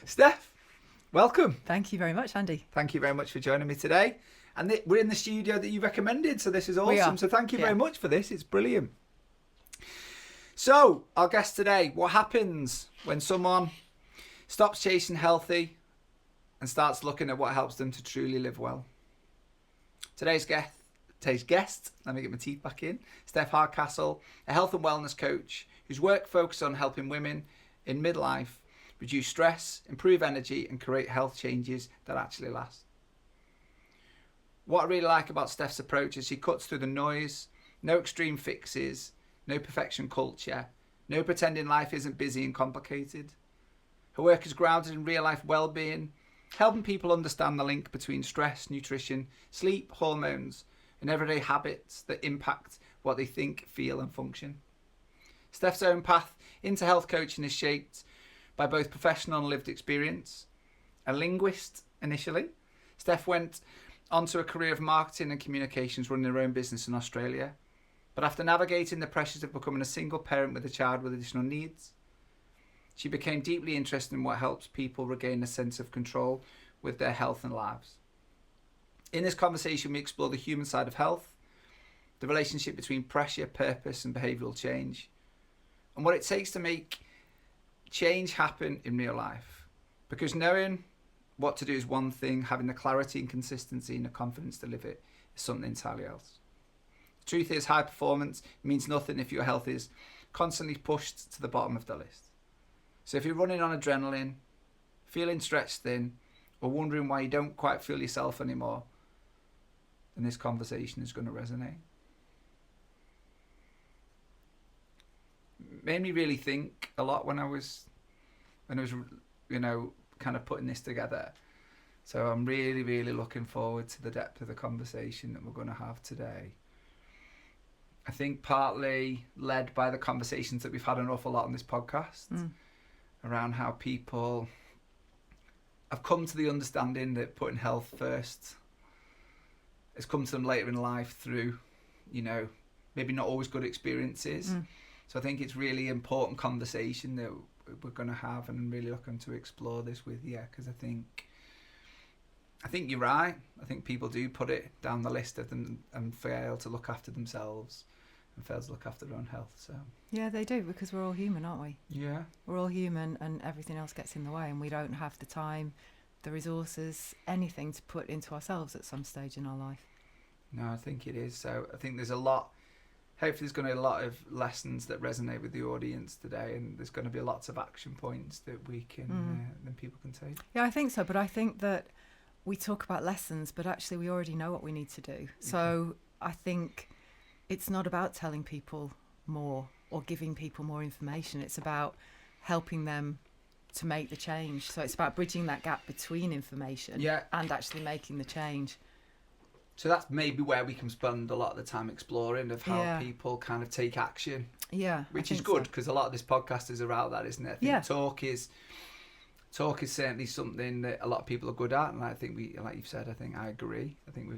Steph, welcome. Thank you very much, Andy. Thank you very much for joining me today. And we're in the studio that you recommended, so this is awesome. So thank you very much for this. It's brilliant. So, our guest today, what happens when someone stops chasing healthy and starts looking at what helps them to truly live well? Today's guest, let me get my teeth back in, Steph Hardcastle, a health and wellness coach whose work focuses on helping women in midlife reduce stress, improve energy, and create health changes that actually last. What I really like about Steph's approach is she cuts through the noise, no extreme fixes, no perfection culture, no pretending life isn't busy and complicated. Her work is grounded in real life well-being, helping people understand the link between stress, nutrition, sleep, hormones, and everyday habits that impact what they think, feel, and function. Steph's own path into health coaching is shaped by both professional and lived experience. A linguist initially, Steph went on to a career of marketing and communications, running her own business in Australia. But after navigating the pressures of becoming a single parent with a child with additional needs, she became deeply interested in what helps people regain a sense of control with their health and lives. In this conversation, we explore the human side of health, the relationship between pressure, purpose, and behavioural change, and what it takes to make change happen in real life. Because knowing what to do is one thing, having the clarity and consistency and the confidence to live it is something entirely else. The truth is, high performance means nothing if your health is constantly pushed to the bottom of the list. So if you're running on adrenaline, feeling stretched thin, or wondering why you don't quite feel yourself anymore, then this conversation is going to resonate. Made me really think a lot when I was kind of putting this together. So I'm really, really looking forward to the depth of the conversation that we're going to have today. I think partly led by the conversations that we've had an awful lot on this podcast around how people have come to the understanding that putting health first has come to them later in life through, maybe not always good experiences. So I think it's really important conversation that we're going to have, and I'm really looking to explore this with you, because I think you're right. I think people do put it down the list of them and fail to look after themselves and fail to look after their own health. So yeah, they do, because we're all human, aren't we? Yeah, we're all human, and everything else gets in the way, and we don't have the time, the resources, anything to put into ourselves at some stage in our life. No, I think it is. So I think there's a lot. Hopefully there's going to be a lot of lessons that resonate with the audience today, and there's going to be lots of action points that we can, then people can take. Yeah, I think so. But I think that we talk about lessons, but actually we already know what we need to do. So I think it's not about telling people more or giving people more information. It's about helping them to make the change. So it's about bridging that gap between information and actually making the change. So that's maybe where we can spend a lot of the time exploring of how people kind of take action. Yeah, which is good, because a lot of this podcast is about that, isn't it? I think talk is certainly something that a lot of people are good at, and I think like you've said, I agree. I think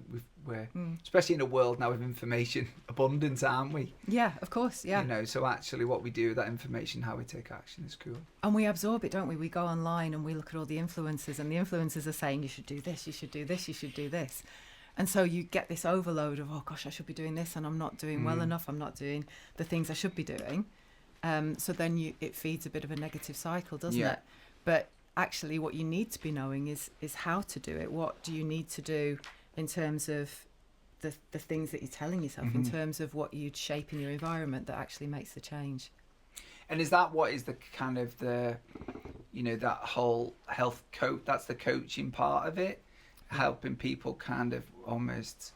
we're especially in a world now with information abundance, aren't we? Yeah, of course. Yeah. So actually, what we do with that information, how we take action, is cool. And we absorb it, don't we? We go online and we look at all the influencers, and the influencers are saying you should do this, you should do this, you should do this. And so you get this overload of, oh gosh, I should be doing this, and I'm not doing well enough. I'm not doing the things I should be doing. So then it feeds a bit of a negative cycle, doesn't it? But actually what you need to be knowing is how to do it. What do you need to do in terms of the things that you're telling yourself, in terms of what you'd shape in your environment that actually makes the change. And is that what is the kind of that whole health coach, that's the coaching part of it? Helping people kind of almost,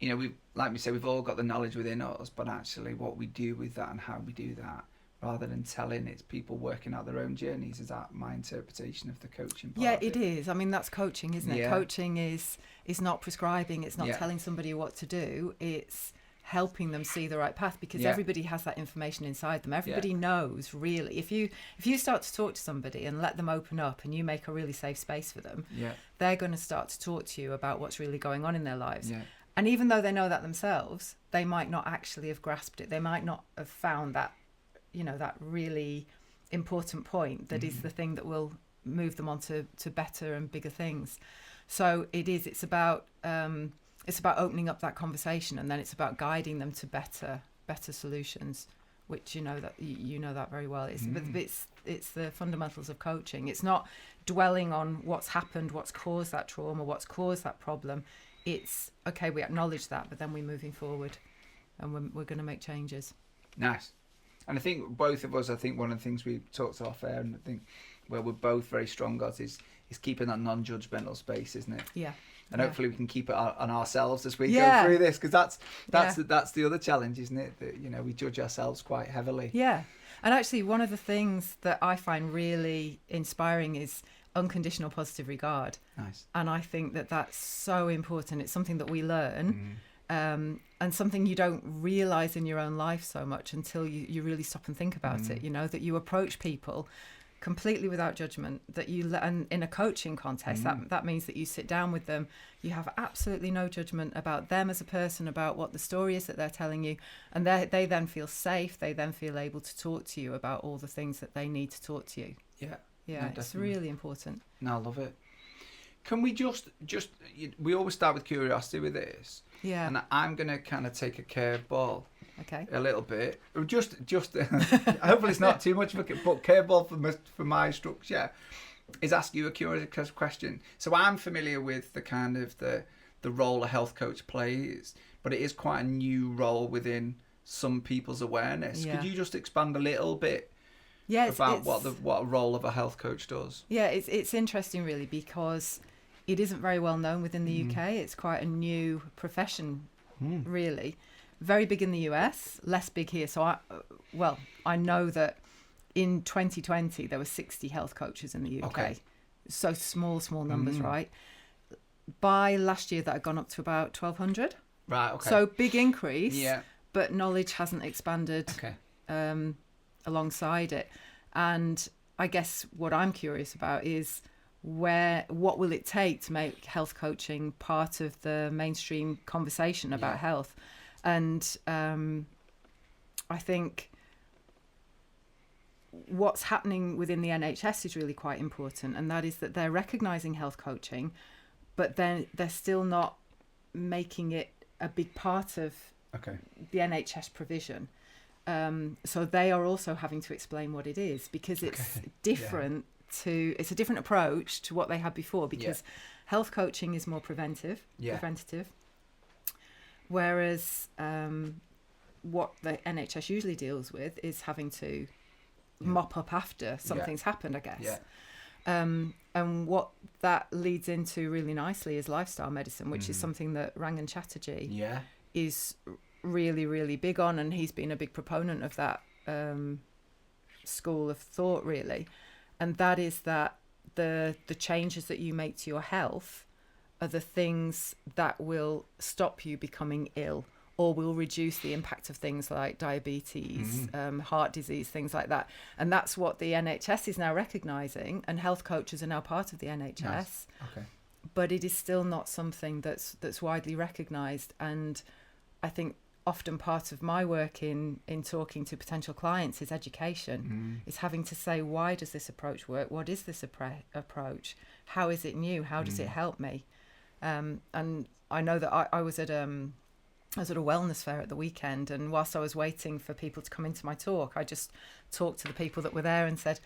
we've all got the knowledge within us, but actually what we do with that and how we do that, rather than telling, it's people working out their own journeys. Is that my interpretation of the coaching part? Yeah, it is. I mean, that's coaching, isn't it? Yeah. Coaching is not prescribing. It's not telling somebody what to do. It's helping them see the right path, because everybody has that information inside them. Everybody knows, really. If you start to talk to somebody and let them open up, and you make a really safe space for them, they're going to start to talk to you about what's really going on in their lives. And even though they know that themselves, they might not actually have grasped it. They might not have found that, that really important point that is the thing that will move them on to better and bigger things. So it's about opening up that conversation, and then it's about guiding them to better solutions, which you know that very well. It's the fundamentals of coaching. It's not dwelling on what's happened, what's caused that trauma, what's caused that problem. It's okay, we acknowledge that, but then we're moving forward, and we're going to make changes. Nice. And I think both of us, one of the things we talked off air, and I think where we're both very strong at is keeping that non-judgmental space, isn't it? Yeah. And hopefully we can keep it on ourselves as we go through this, because that's the other challenge, isn't it? That we judge ourselves quite heavily. Yeah. And actually, one of the things that I find really inspiring is unconditional positive regard. Nice. And I think that that's so important. It's something that we learn, and something you don't realise in your own life so much until you really stop and think about it. That you approach people completely without judgment, and in a coaching context, that means that you sit down with them, you have absolutely no judgment about them as a person, about what the story is that they're telling you, and they then feel safe, they then feel able to talk to you about all the things that they need to talk to you. No, it's really important. No, I love it. Can we just we always start with curiosity with this, and I'm gonna kind of take a curveball. Okay. A little bit. Just hopefully it's not too much of a curveball for my structure, is ask you a curious question. So I'm familiar with the kind of the role a health coach plays, but it is quite a new role within some people's awareness. Yeah. Could you just expand a little bit about what a role of a health coach does? Yeah, it's interesting really, because it isn't very well known within the UK. It's quite a new profession, really. Very big in the US, less big here. So I know that in 2020 there were 60 health coaches in the UK. Okay. So small numbers, right? By last year that had gone up to about 1,200. Right. Okay. So big increase. Yeah. But knowledge hasn't expanded. Okay. Alongside it. And I guess what I'm curious about is what will it take to make health coaching part of the mainstream conversation about health? And I think what's happening within the NHS is really quite important, and that is that they're recognising health coaching, but then they're still not making it a big part of the NHS provision. So they are also having to explain what it is, because it's different it's a different approach to what they had before, because health coaching is more preventative, whereas what the NHS usually deals with is having to mop up after something's happened, I guess. And what that leads into really nicely is lifestyle medicine, which is something that Rangan Chatterjee is really, really big on, and he's been a big proponent of that school of thought, really. And that is that the changes that you make to your health are the things that will stop you becoming ill, or will reduce the impact of things like diabetes, heart disease, things like that. And that's what the NHS is now recognising, and health coaches are now part of the NHS. Nice. Okay. But it is still not something that's widely recognised. And I think often part of my work in talking to potential clients is education, is having to say, why does this approach work? What is this approach? How is it new? How does it help me? And I know that I was at a wellness fair at the weekend, and whilst I was waiting for people to come into my talk, I just talked to the people that were there and said,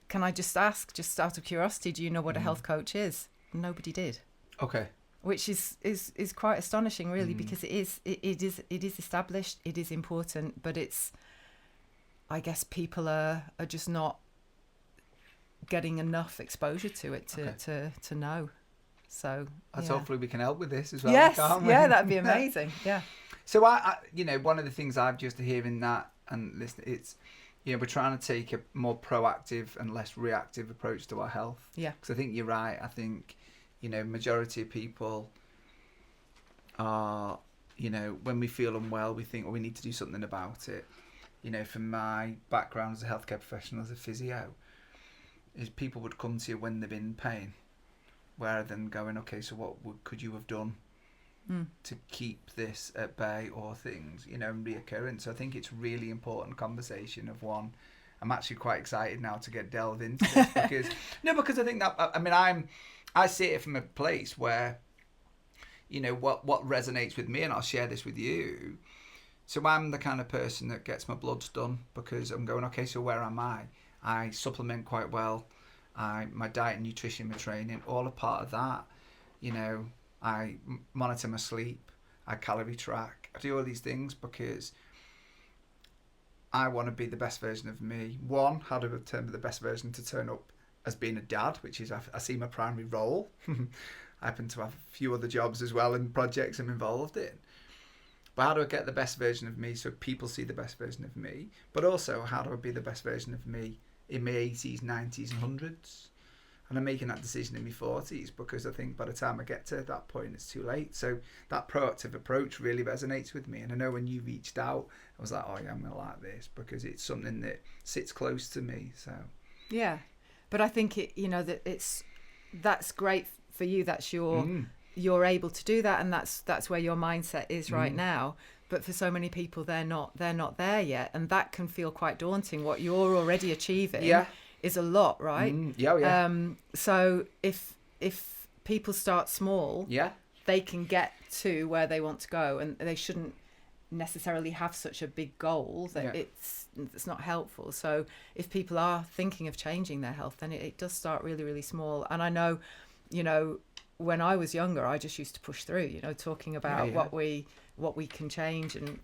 can I just ask, just out of curiosity, do you know what a health coach is? And nobody did. Okay. Which is quite astonishing, really, because it is established, it is important, but it's, I guess people are just not getting enough exposure to it to know. So hopefully we can help with this as well. Yes, can't we? That'd be amazing. Yeah. So I one of the things I've just hearing that and listening, it's we're trying to take a more proactive and less reactive approach to our health. Yeah. Because I think you're right. I think majority of people are, when we feel unwell, we think, we need to do something about it. From my background as a healthcare professional, as a physio, is people would come to you when they're in pain, rather than going, okay, so what could you have done to keep this at bay, or things, reoccurring. So I think it's really important conversation of one, I'm actually quite excited now to get delved into this because I think that, I mean, I see it from a place where, you know, what resonates with me, and I'll share this with you. So I'm the kind of person that gets my bloods done because I'm going, okay, so where am I? I supplement quite well. My diet and nutrition, my training, all a part of that. You know, I monitor my sleep. I calorie track. I do all these things because I want to be the best version of me. One, how to turn the best version to turn up as being a dad, which is I see my primary role. I happen to have a few other jobs as well and projects I'm involved in. But how do I get the best version of me so people see the best version of me? But also, how do I be the best version of me in my 80s, 90s and 100s? And I'm making that decision in my 40s because I think by the time I get to that point, it's too late. So that proactive approach really resonates with me. And I know when you reached out, I was like, oh yeah, I'm going to like this because it's something that sits close to me. So yeah, but I think that's great for you. That's you're able to do that, and that's where your mindset is right now. But for so many people, they're not there yet, and that can feel quite daunting. What you're already achieving is a lot, right? So if people start small, they can get to where they want to go, and they shouldn't necessarily have such a big goal that it's not helpful. So if people are thinking of changing their health, then it does start really, really small. And I know, you know, when I was younger, I just used to push through, you know, talking about what we can change. And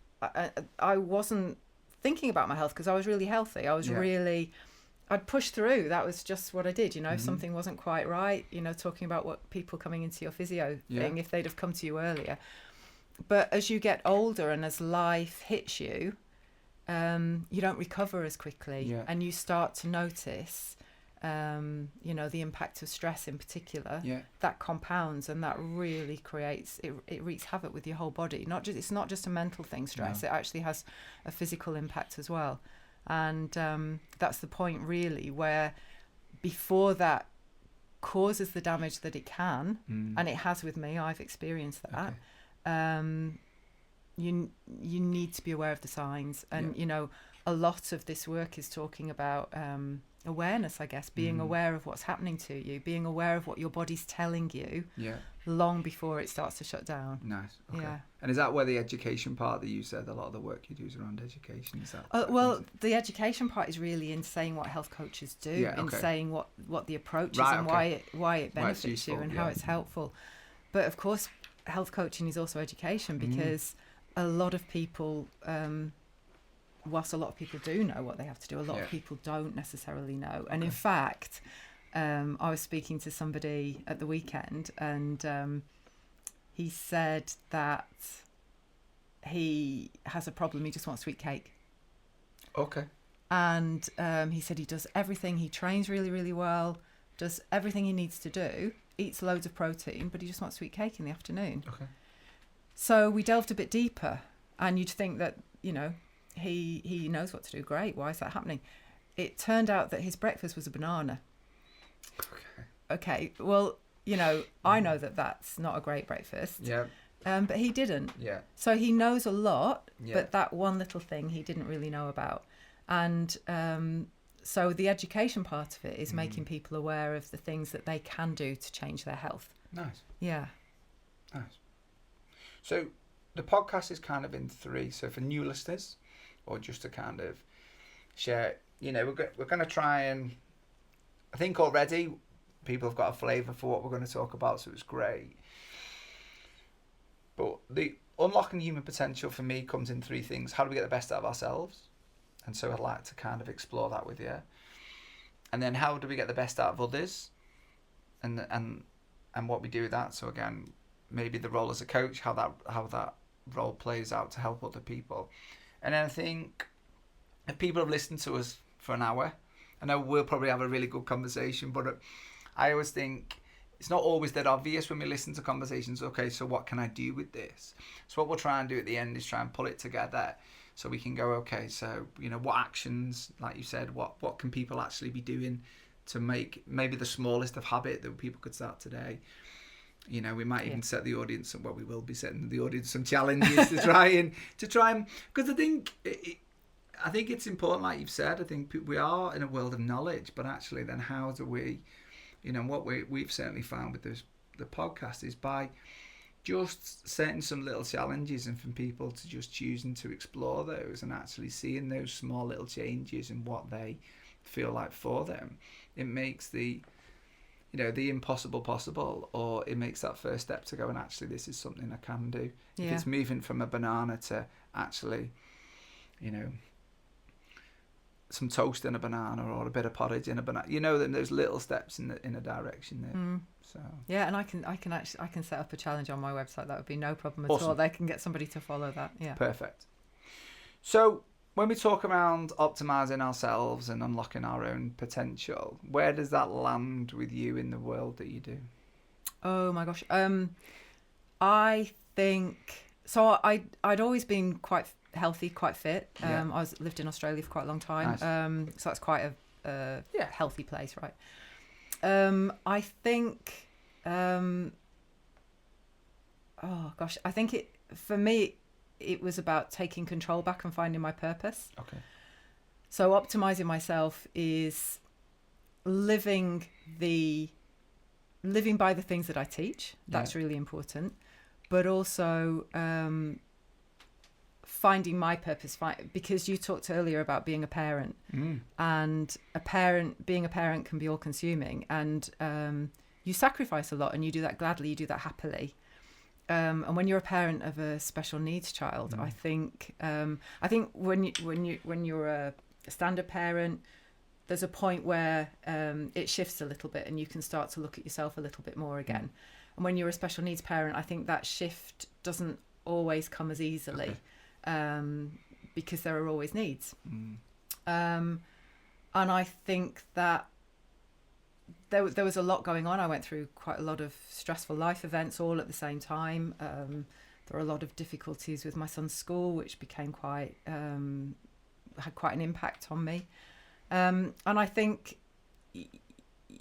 I wasn't thinking about my health because I was really healthy. I'd push through. That was just what I did, you know. If something wasn't quite right, you know, talking about what people coming into your physio thing, if they'd have come to you earlier. But as you get older and as life hits you, you don't recover as quickly, and you start to notice you know, the impact of stress in particular, that compounds, and that really creates, it wreaks havoc with your whole body. It's not just a mental thing, stress, it actually has a physical impact as well. And that's the point really, where before that causes the damage that it can, and it has with me, I've experienced that, you need to be aware of the signs. And you know, a lot of this work is talking about awareness, I guess, being aware of what's happening to you, being aware of what your body's telling you long before it starts to shut down. Nice. Okay. Yeah. And is that where the education part that you said, a lot of the work you do is around education? Is that well, the education part is really in saying what health coaches do, in saying what the approach is, and why it benefits you and how it's helpful. But of course, health coaching is also education, because a lot of people, whilst a lot of people do know what they have to do, a lot of people don't necessarily know. And in fact, I was speaking to somebody at the weekend, and he said that he has a problem. He just wants sweet cake. Okay. And he said he does everything. He trains really, really well, does everything he needs to do, eats loads of protein, but he just wants sweet cake in the afternoon. Okay. So we delved a bit deeper, and you'd think that, you know, he knows what to do. Great. Why is that happening? It turned out that his breakfast was a banana. Okay. Well, you know, I know that that's not a great breakfast. Yeah. But he didn't. Yeah. So he knows a lot, but that one little thing he didn't really know about. And so the education part of it is making people aware of the things that they can do to change their health. Nice. Yeah. Nice. So the podcast is kind of in three. So for new listeners, or just to kind of share, you know, we're going to try and, I think already people have got a flavour for what we're going to talk about, so it's great. But the unlocking human potential for me comes in three things. How do we get the best out of ourselves? And so I'd like to kind of explore that with you. And then how do we get the best out of others? And what we do with that. So again, maybe the role as a coach, how that role plays out to help other people. And then I think if people have listened to us for an hour, I know we'll probably have a really good conversation, but I always think it's not always that obvious when we listen to conversations. Okay, so what can I do with this? So what we'll try and do at the end is try and pull it together so we can go, okay, so, you know, what actions, like you said, what can people actually be doing to make maybe the smallest of habit that people could start today. You know, we might even set the audience, we will be setting the audience some challenges to try and, because I think I think it's important, like you've said. I think we are in a world of knowledge, but actually, then how do we, what we've certainly found with the podcast is by just setting some little challenges and from people to just choosing to explore those and actually seeing those small little changes and what they feel like for them. It makes the impossible possible, or it makes that first step to go, and actually this is something I can do. Yeah. If it's moving from a banana to actually, some toast in a banana or a bit of porridge in a banana, then those little steps in a direction there. So yeah, and I can set up a challenge on my website. That would be no problem at Awesome. all. They can get somebody to follow that. Yeah. Perfect. So when we talk around optimizing ourselves and unlocking our own potential, where does that land with you in the world that you do? Oh my gosh. I think so. I'd always been quite healthy, quite fit. I lived in Australia for quite a long time. Nice. So that's quite a healthy place, right? I think. Oh gosh, I think for me it was about taking control back and finding my purpose. Okay. So optimizing myself is living by the things that I teach. That's really important. But also finding my purpose, because you talked earlier about being a parent, and being a parent can be all consuming, and you sacrifice a lot, and you do that gladly, you do that happily. And when you're a parent of a special needs child, I think when you're a standard parent, there's a point where it shifts a little bit and you can start to look at yourself a little bit more again. And when you're a special needs parent, I think that shift doesn't always come as easily, because there are always needs. And I think that there was a lot going on. I went through quite a lot of stressful life events all at the same time. There were a lot of difficulties with my son's school, which became had quite an impact on me. And I think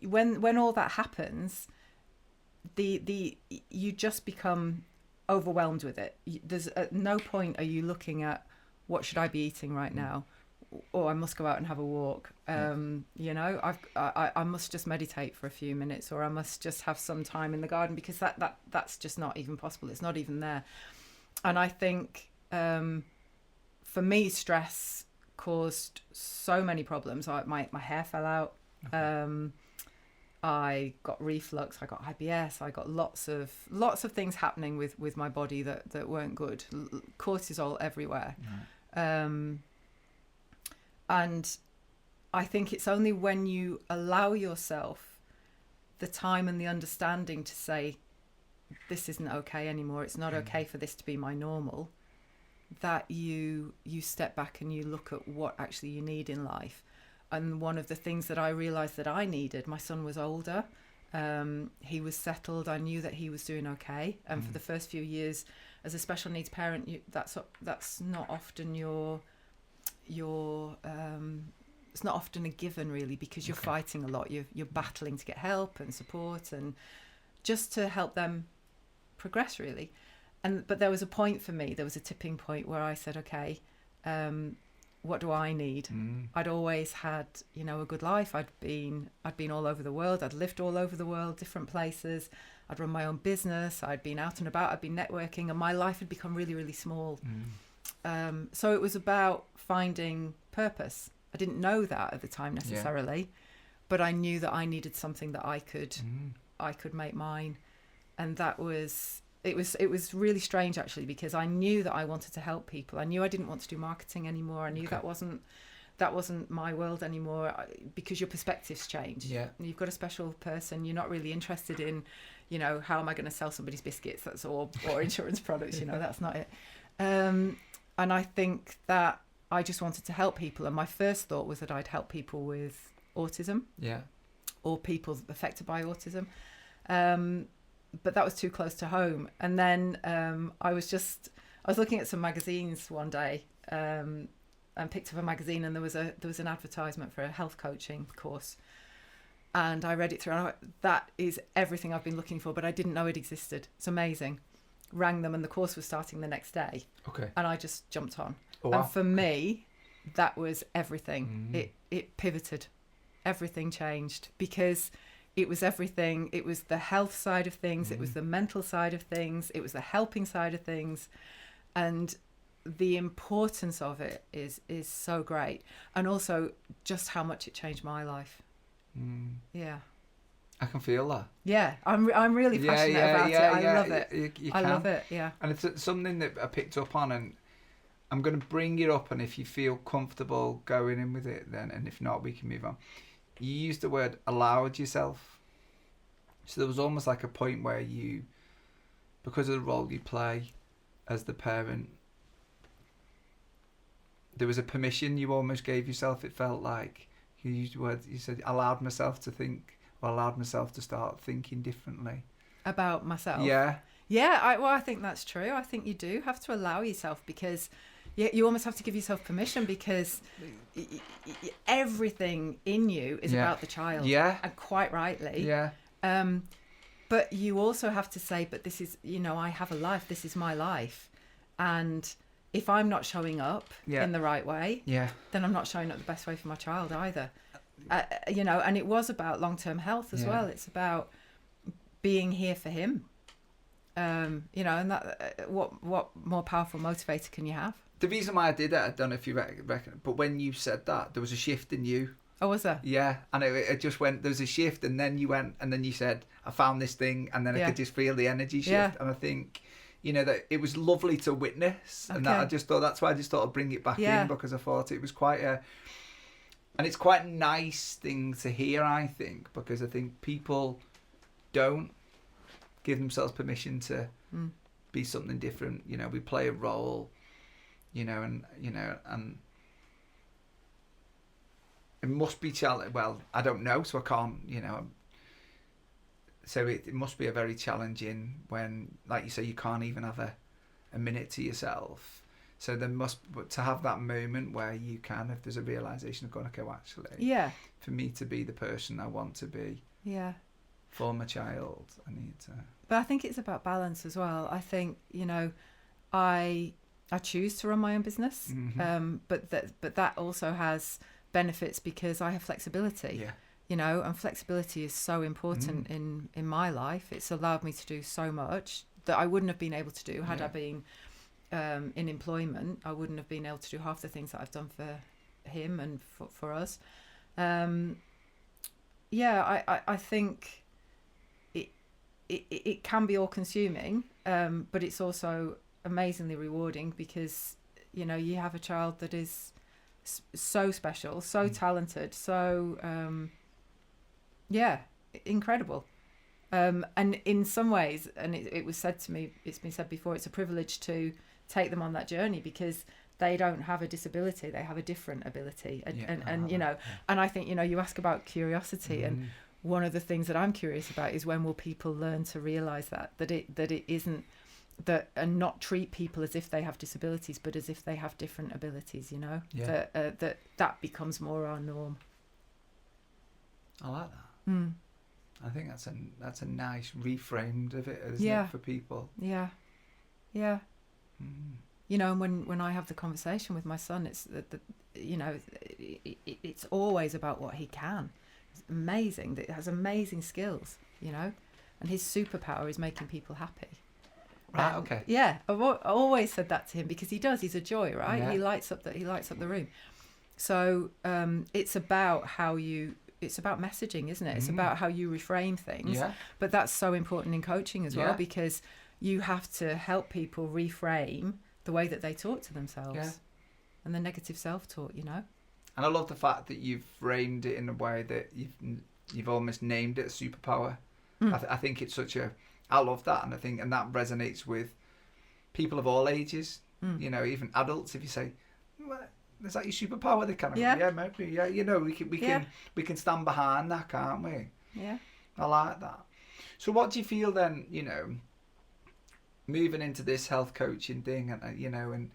when all that happens, you just become overwhelmed with it. There's at no point are you looking at what should I be eating right now, or I must go out and have a walk. I must just meditate for a few minutes, or I must just have some time in the garden, because that's just not even possible. It's not even there. And I think for me, stress caused so many problems. My hair fell out. I got reflux. I got IBS. I got lots of things happening with my body that weren't good. Cortisol everywhere. And I think it's only when you allow yourself the time and the understanding to say, this isn't okay anymore, it's not okay for this to be my normal, that you step back and you look at what actually you need in life. And one of the things that I realised that I needed, my son was older, he was settled, I knew that he was doing okay. And for the first few years as a special needs parent, that's not often it's not often a given, really, because you're fighting a lot. You're battling to get help and support and just to help them progress, really. But there was a point for me, there was a tipping point where I said, okay, what do I need? I'd always had, a good life. I'd been all over the world. I'd lived all over the world, different places. I'd run my own business. I'd been out and about. I'd been networking, and my life had become really, really small. So it was about finding purpose. I didn't know that at the time necessarily, but I knew that I needed something that I could make mine. And it was really strange, actually, because I knew that I wanted to help people. I knew I didn't want to do marketing anymore. I knew that wasn't my world anymore, because your perspectives change. You've got a special person. You're not really interested in, how am I going to sell somebody's biscuits? That's or insurance products. That's not it. And I think that I just wanted to help people. And my first thought was that I'd help people with autism, or people affected by autism. But that was too close to home. And then I was looking at some magazines one day, and picked up a magazine, and there was an advertisement for a health coaching course. And I read it through, and I went, that is everything I've been looking for, but I didn't know it existed. It's amazing. Rang them, and the course was starting the next day. And I just jumped on. Oh, wow. And for me, that was everything. It pivoted. Everything changed because it was everything. It was the health side of things. It was the mental side of things. It was the helping side of things. And the importance of it is so great. And also just how much it changed my life. Yeah. I can feel that. Yeah, I'm really passionate about it. I love it. You I can. love it, yeah. And it's something that I picked up on, and I'm going to bring it up, and if you feel comfortable going in with it, then, and if not, we can move on. You used the word allowed yourself. So there was almost like a point where you, because of the role you play as the parent, there was a permission you almost gave yourself. It felt like you used the word, you said, allowed myself to think, or allowed myself to start thinking differently. About myself? Yeah. Yeah, I think that's true. I think you do have to allow yourself, because you almost have to give yourself permission, because everything in you is about the child. Yeah. And quite rightly. Yeah. But you also have to say, but this is, I have a life. This is my life. And if I'm not showing up in the right way, then I'm not showing up the best way for my child either. And it was about long-term health as well. It's about being here for him. And that what more powerful motivator can you have? The reason why I did it, I don't know if you reckon, but when you said that, there was a shift in you. Oh, was there? Yeah, and it just went, there was a shift, and then you went, and then you said, I found this thing, and then I could just feel the energy shift. And I think, that it was lovely to witness, and that I just thought, that's why I just thought I'd bring it back in, because I thought it was quite and it's quite a nice thing to hear, I think, because I think people don't give themselves permission to be something different. We play a role, and it must be well, I don't know, so I can't, so it must be a very challenging when, like you say, you can't even have a minute to yourself. So there must, to have that moment where you can, if there's a realisation of going, okay, well, actually, for me to be the person I want to be for my child, I need to. But I think it's about balance as well. I think, I choose to run my own business, but that also has benefits because I have flexibility. And flexibility is so important in my life. It's allowed me to do so much that I wouldn't have been able to do had I been in employment. I wouldn't have been able to do half the things that I've done for him and for us. I think it can be all consuming, but it's also amazingly rewarding because you have a child that is so special, so talented, so incredible, and in some ways, and it was said to me, it's been said before, it's a privilege to take them on that journey because they don't have a disability, they have a different ability, and I think you ask about curiosity, and one of the things that I'm curious about is when will people learn to realise that it isn't that, and not treat people as if they have disabilities but as if they have different abilities, that becomes more our norm. I like that. I think that's a nice reframed of it, isn't it, for people? And when I have the conversation with my son, it's it's always about what he can. It's amazing that he has amazing skills, and his superpower is making people happy. Right. Okay. Yeah, I've always said that to him because he does. He's a joy, right? Yeah. He lights up the room. So it's about it's about messaging, isn't it? It's about how you reframe things. Yeah. But that's so important in coaching as well because you have to help people reframe the way that they talk to themselves and the negative self-talk, And I love the fact that you've framed it in a way that you've almost named it a superpower. I think it's I love that, and that resonates with people of all ages. Even adults. If you say, well, "Is that your superpower?" They kind of maybe, we can stand behind that, can't we? Yeah, I like that. So, what do you feel then? Moving into this health coaching thing, and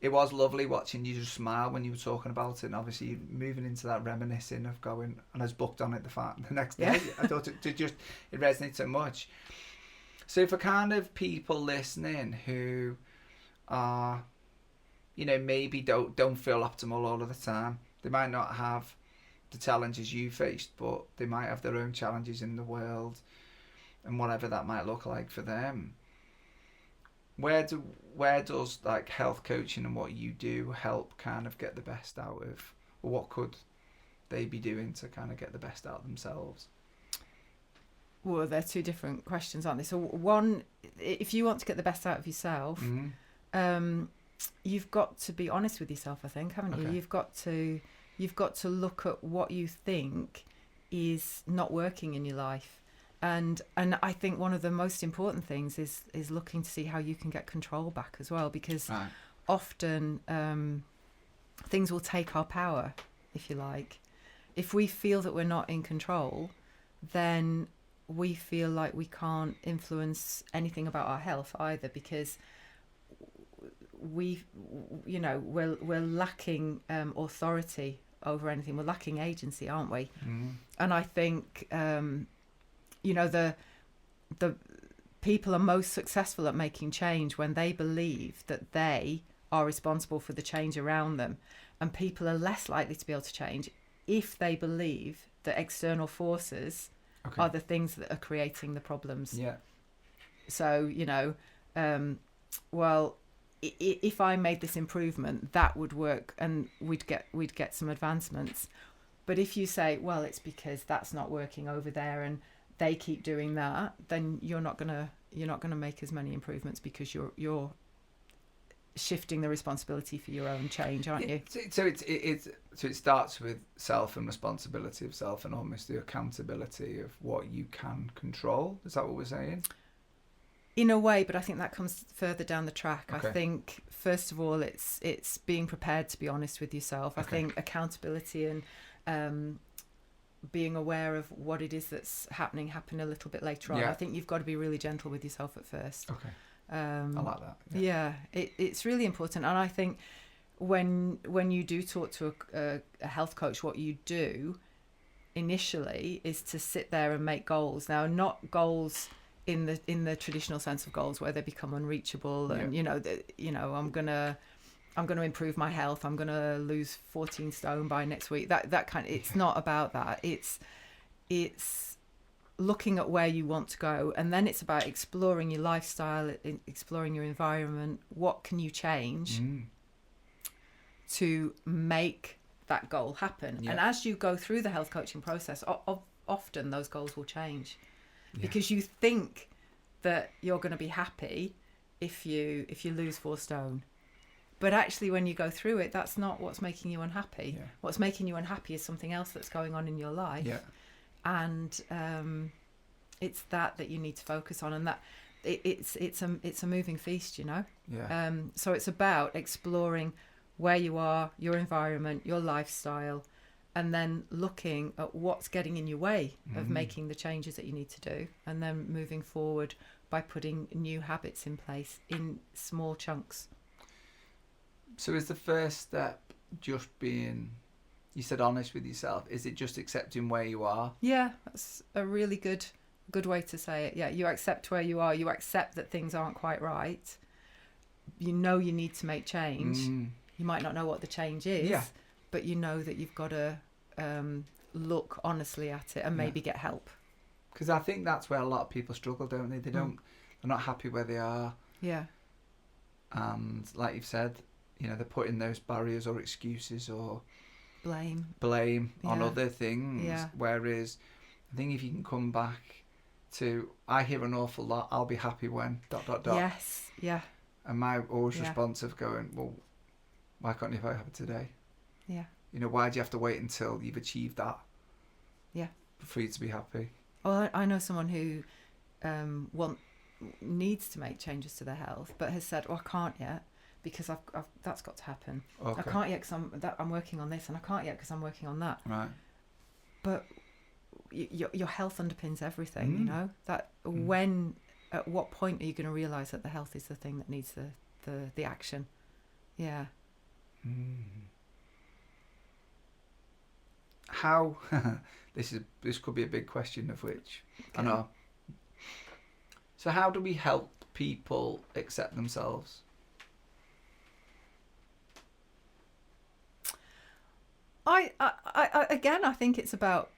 it was lovely watching you just smile when you were talking about it, and obviously moving into that reminiscing of going, and I was booked on it the next day. I thought it resonated so much. So for kind of people listening who are, maybe don't feel optimal all of the time. They might not have the challenges you faced, but they might have their own challenges in the world, and whatever that might look like for them. Where does like health coaching and what you do help kind of get the best out of, or what could they be doing to kind of get the best out of themselves? Well, they're two different questions, aren't they? So one, if you want to get the best out of yourself, you've got to be honest with yourself, I think, haven't you? Okay. You've got to look at what you think is not working in your life. And I think one of the most important things is looking to see how you can get control back as well, because often things will take our power, if you like. If we feel that we're not in control, then we feel like we can't influence anything about our health either, because we're lacking authority over anything. We're lacking agency, aren't we? And I think the people are most successful at making change when they believe that they are responsible for the change around them, and people are less likely to be able to change if they believe that external forces are the things that are creating the problems. So if I made this improvement, that would work, and we'd get some advancements. But if you say, well, it's because that's not working over there and they keep doing that, then you're not gonna make as many improvements, because you're shifting the responsibility for your own change, aren't you? So it starts with self and responsibility of self, and almost the accountability of what you can control. Is that what we're saying? In a way, but I think that comes further down the track. Okay. I think first of all, it's being prepared to be honest with yourself. I think accountability and being aware of what it is that's happen a little bit later on. I think you've got to be really gentle with yourself at first. I like that. It's really important. And I think when you do talk to a health coach, what you do initially is to sit there and make goals. Now, not goals in the traditional sense of goals where they become unreachable, and I'm gonna improve my health, I'm gonna lose 14 stone by next week. That kind of, it's not about that. It's looking at where you want to go, and then it's about exploring your lifestyle, exploring your environment. What can you change to make that goal happen? And as you go through the health coaching process, often those goals will change, because you think that you're going to be happy if you lose 4 stone, but actually when you go through it, that's not what's making you unhappy. What's making you unhappy is something else that's going on in your life. And it's that you need to focus on, and that it's a moving feast, so it's about exploring where you are, your environment, your lifestyle, and then looking at what's getting in your way of making the changes that you need to do, and then moving forward by putting new habits in place in small chunks. So is the first step just being, you said, honest with yourself? Is it just accepting where you are? Yeah, that's a really good way to say it. Yeah, you accept where you are. You accept that things aren't quite right. You know you need to make change. You might not know what the change is, but you know that you've got to look honestly at it and maybe get help. Because I think that's where a lot of people struggle, don't they? They're not happy where they are. And like you've said, they're putting those barriers or excuses or blame on other things. Whereas I think if you can come back to, I hear an awful lot, I'll be happy when ... Yes, yeah. And my always response of going, well, why can't you have it today? Yeah. Why do you have to wait until you've achieved that? Yeah. For you to be happy? Well, I know someone who needs to make changes to their health, but has said, I can't yet because I've that's got to happen. I can't yet because I'm working on this, and I can't yet because I'm working on that. Right. But your health underpins everything, that at what point are you going to realise that the health is the thing that needs the action? Yeah. How this could be a big question, of which I know. So how do we help people accept themselves? I think it's about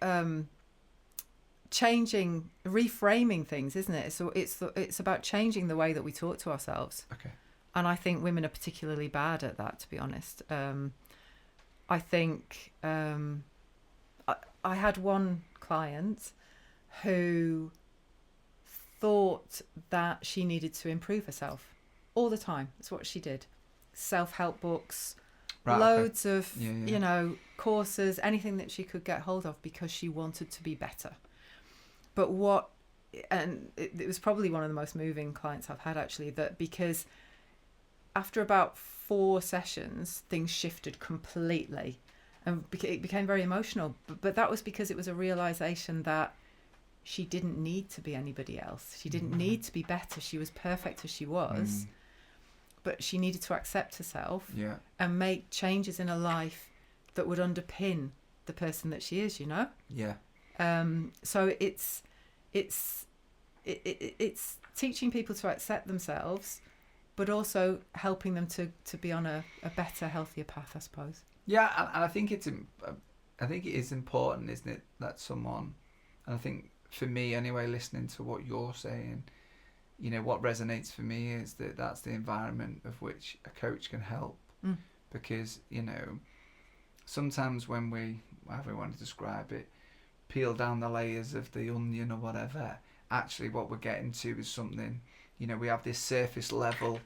reframing things, isn't it? So it's about changing the way that we talk to ourselves. Okay. And I think women are particularly bad at that, to be honest. I think I had one client who thought that she needed to improve herself all the time. That's what she did. Self-help books, loads of, courses, anything that she could get hold of because she wanted to be better. But it was probably one of the most moving clients I've had, actually, that because after about 4 sessions, things shifted completely and it became very emotional. But that was because it was a realization that she didn't need to be anybody else. She didn't need to be better. She was perfect as she was. But she needed to accept herself and make changes in her life that would underpin the person that she is, Yeah. So it's teaching people to accept themselves, but also helping them to be on a better, healthier path, I suppose. Yeah, and I think it is important, isn't it, that someone, and I think for me anyway, listening to what you're saying, what resonates for me is that that's the environment of which a coach can help. Because, sometimes when we, however we want to describe it, peel down the layers of the onion or whatever, actually what we're getting to is something, we have this surface level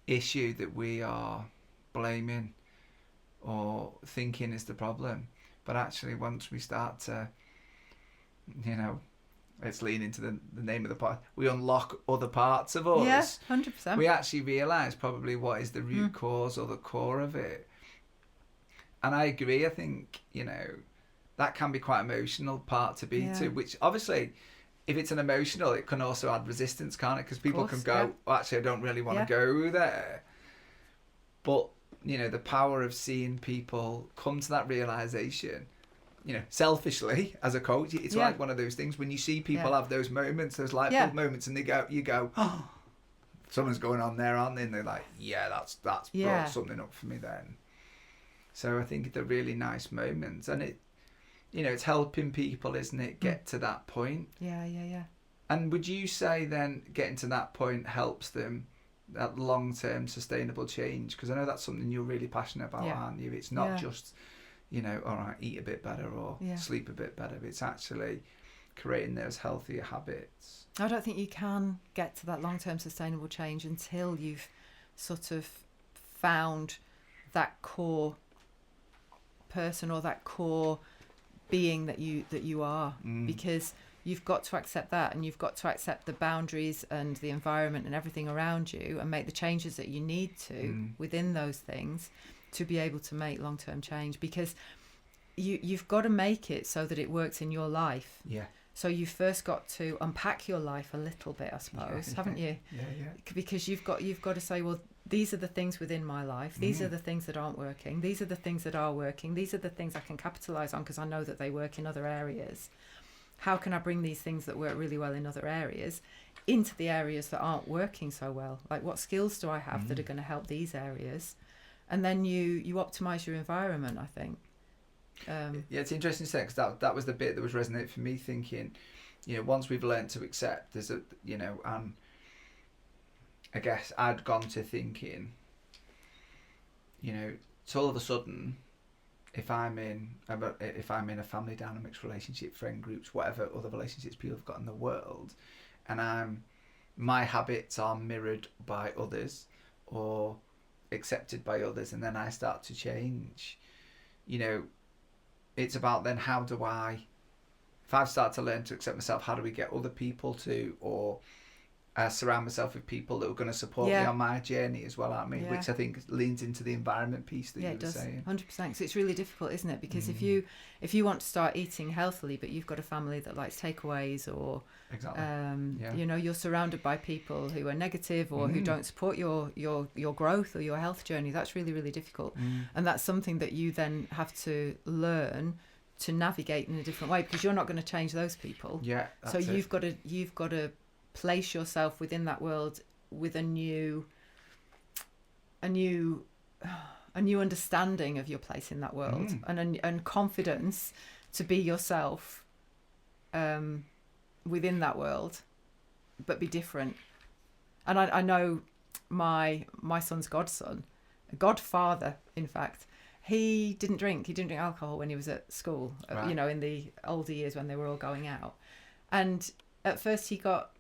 issue that we are blaming or thinking is the problem. But actually once we start to, let's lean into the name of the part, we unlock other parts of us. Yeah, 100%. We actually realise probably what is the root cause or the core of it. And I agree, I think, that can be quite emotional part to be to, which obviously, if it's an emotional, it can also add resistance, can't it? Because people can go, well, actually, I don't really want to go there. But, the power of seeing people come to that realisation, selfishly as a coach, it's like one of those things when you see people have those moments, those light bulb moments, and you go, oh, someone's going on there, aren't they? And they're like, that's brought something up for me then. So I think they're really nice moments, and it's helping people, isn't it, get to that point. Yeah. And would you say then getting to that point helps them, that long-term sustainable change? Because I know that's something you're really passionate about, aren't you? It's not just, all right, eat a bit better or sleep a bit better. It's actually creating those healthier habits. I don't think you can get to that long-term sustainable change until you've sort of found that core person or that core being that you are, because you've got to accept that, and you've got to accept the boundaries and the environment and everything around you, and make the changes that you need to within those things to be able to make long-term change, because you've got to make it so that it works in your life. So you've first got to unpack your life a little bit, I suppose, haven't you? Because you've got to say, well, these are the things within my life. These are the things that aren't working. These are the things that are working. These are the things I can capitalise on because I know that they work in other areas. How can I bring these things that work really well in other areas into the areas that aren't working so well? Like, what skills do I have that are going to help these areas? And then you optimise your environment, I think. It's interesting to say, because that was the bit that was resonating for me, thinking, once we've learned to accept, there's a, and I guess I'd gone to thinking, so all of a sudden, if I'm in a family dynamics relationship, friend groups, whatever other relationships people have got in the world, and my habits are mirrored by others or accepted by others, and then I start to change, it's about then how do I, if I've started to learn to accept myself, how do we get other people to, or surround myself with people that are going to support me on my journey as well, aren't we? Which I think leans into the environment piece that you were saying. 100%. So it's really difficult, isn't it? Because if you want to start eating healthily, but you've got a family that likes takeaways, or you're surrounded by people who are negative or who don't support your growth or your health journey, that's really, really difficult. And that's something that you then have to learn to navigate in a different way, because you're not going to change those people. So you've got to place yourself within that world with a new a new understanding of your place in that world, and confidence to be yourself within that world, but be different. And I know my son's godfather, in fact, he didn't drink alcohol when he was at school, Right. in the older years when they were all going out. And at first he got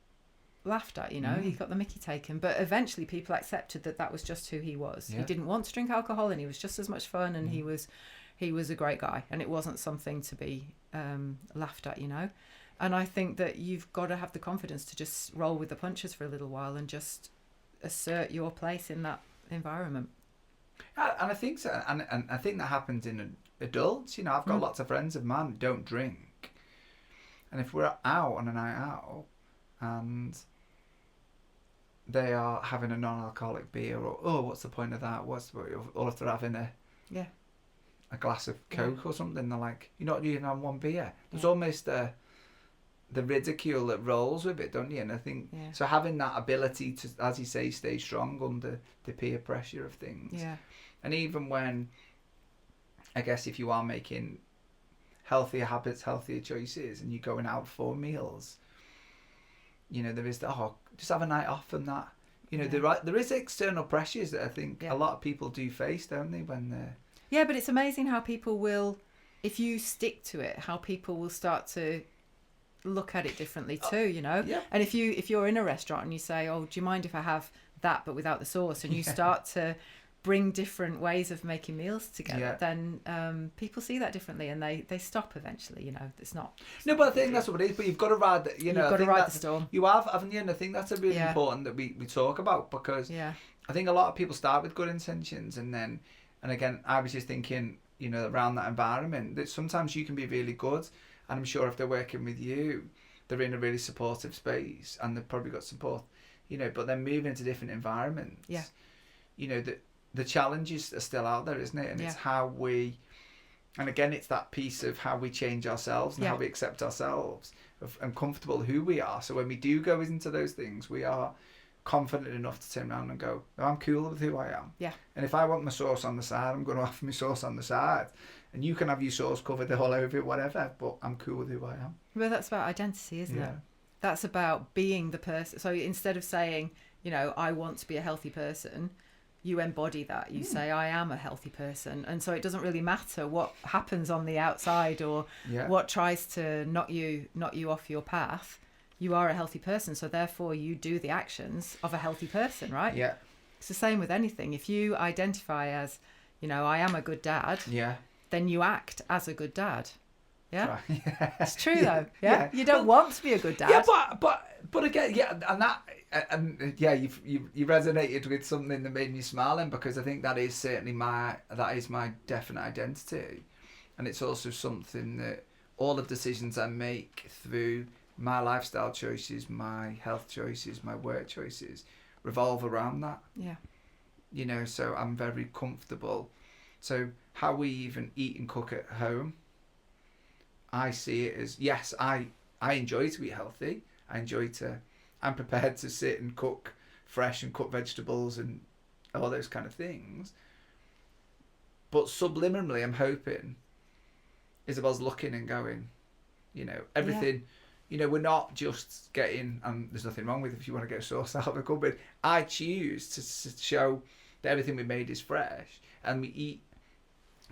laughed at, he got the mickey taken, but eventually people accepted that was just who he was. He didn't want to drink alcohol, and he was just as much fun, and he was a great guy, and it wasn't something to be laughed at, And I think that you've got to have the confidence to just roll with the punches for a little while and just assert your place in that environment. And I think so, and I think that happens in adults. I've got lots of friends of mine who don't drink, and if we're out on a night out and they are having a non-alcoholic beer, or what's the point of that? Or if they're having a glass of Coke or something, they're like, you're not even having one beer. There's almost the ridicule that rolls with it, don't you? And I think so, having that ability to, as you say, stay strong under the peer pressure of things. Yeah. And even when, I guess, if you are making healthier habits, healthier choices, and you're going out for meals, there is just have a night off from that. There is external pressures that I think a lot of people do face, don't they, when they're... Yeah, but it's amazing how people will, if you stick to it, how people will start to look at it differently too, Yeah. And if you're in a restaurant and you say, oh, do you mind if I have that but without the sauce, and you start to bring different ways of making meals together, then people see that differently, and they stop eventually. It's not... No, but I think that's what it is. But you've got to ride the, you've got to ride the storm. You have, haven't you? And I think that's a really important that we talk about, because I think a lot of people start with good intentions, and again, I was just thinking, around that environment, that sometimes you can be really good, and I'm sure if they're working with you, they're in a really supportive space, and they've probably got support, but then moving into different environments, the challenges are still out there, isn't it? And it's how we, and again, it's that piece of how we change ourselves and how we accept ourselves and comfortable who we are. So when we do go into those things, we are confident enough to turn around and go, oh, I'm cool with who I am. Yeah. And if I want my sauce on the side, I'm going to have my sauce on the side. And you can have your sauce covered all over it, whatever, but I'm cool with who I am. Well, that's about identity, isn't it? That's about being the person. So instead of saying, I want to be a healthy person, you embody that. You say, I am a healthy person. And so it doesn't really matter what happens on the outside or what tries to knock you off your path. You are a healthy person, so therefore you do the actions of a healthy person, right? Yeah. It's the same with anything. If you identify as, I am a good dad, then you act as a good dad. Yeah? Right. It's true though. Yeah. You don't want to be a good dad. Yeah, but again, and that, you resonated with something that made me smile, then, because I think that is certainly my definite identity, and it's also something that all the decisions I make through my lifestyle choices, my health choices, my work choices revolve around that. Yeah. So I'm very comfortable. So how we even eat and cook at home, I see it as, yes, I enjoy to eat healthy. I'm prepared to sit and cook fresh and cut vegetables and all those kind of things. But subliminally, I'm hoping Isabel's looking and going, everything... we're not just getting, and there's nothing wrong with if you want to get a sauce out of a cupboard. I choose to show that everything we made is fresh, and we eat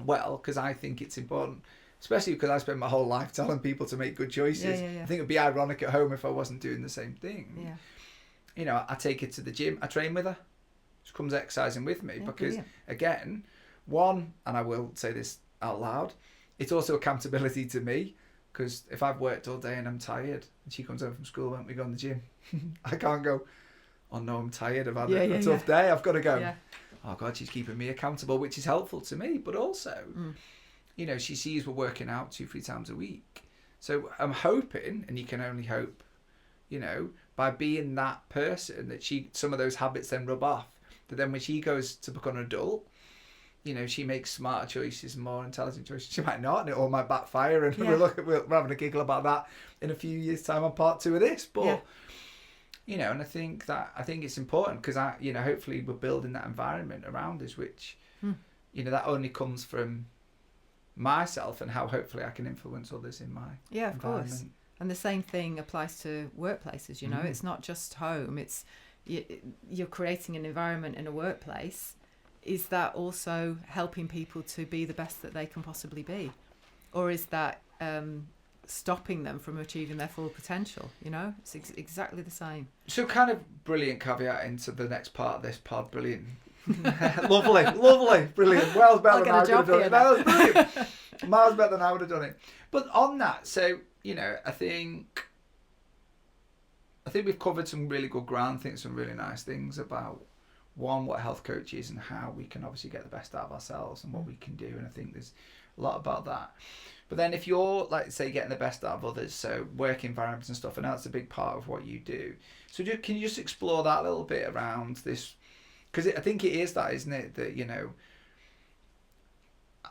well, because I think it's important, especially because I spend my whole life telling people to make good choices. I think it'd be ironic at home if I wasn't doing the same thing. I take her to the gym, I train with her. She comes exercising with me because, again, one, and I will say this out loud, it's also accountability to me. Because if I've worked all day and I'm tired, and she comes home from school, won't we go on the gym? I can't go, oh no, I'm tired, I've had a tough day. I've got to go, oh God, she's keeping me accountable, which is helpful to me. But also, she sees we're working out 2-3 times a week. So I'm hoping, and you can only hope, by being that person, that some of those habits then rub off. That then when she goes to become an adult, she makes smarter choices and more intelligent choices. She might not, and it all might backfire, and we're having a giggle about that in a few years' time on part 2 of this. But and I think it's important because hopefully we're building that environment around us, which that only comes from myself and how hopefully I can influence others in my Yeah, of environment. course. And the same thing applies to workplaces, it's not just home. It's you're creating an environment in a workplace. Is that also helping people to be the best that they can possibly be? Or is that stopping them from achieving their full potential? It's exactly the same. So kind of brilliant caveat into the next part of this pod. Brilliant. lovely, brilliant. Miles better than I would have done it. That was brilliant. Miles better than I would have done it. But on that, so, I think we've covered some really good ground. I think some really nice things about, one, what a health coach is and how we can obviously get the best out of ourselves and what we can do. And I think there's a lot about that. But then if you're, like, say, getting the best out of others, so work environments and stuff, and that's a big part of what you do. So can you just explore that a little bit around this? Because I think it is that, isn't it? That,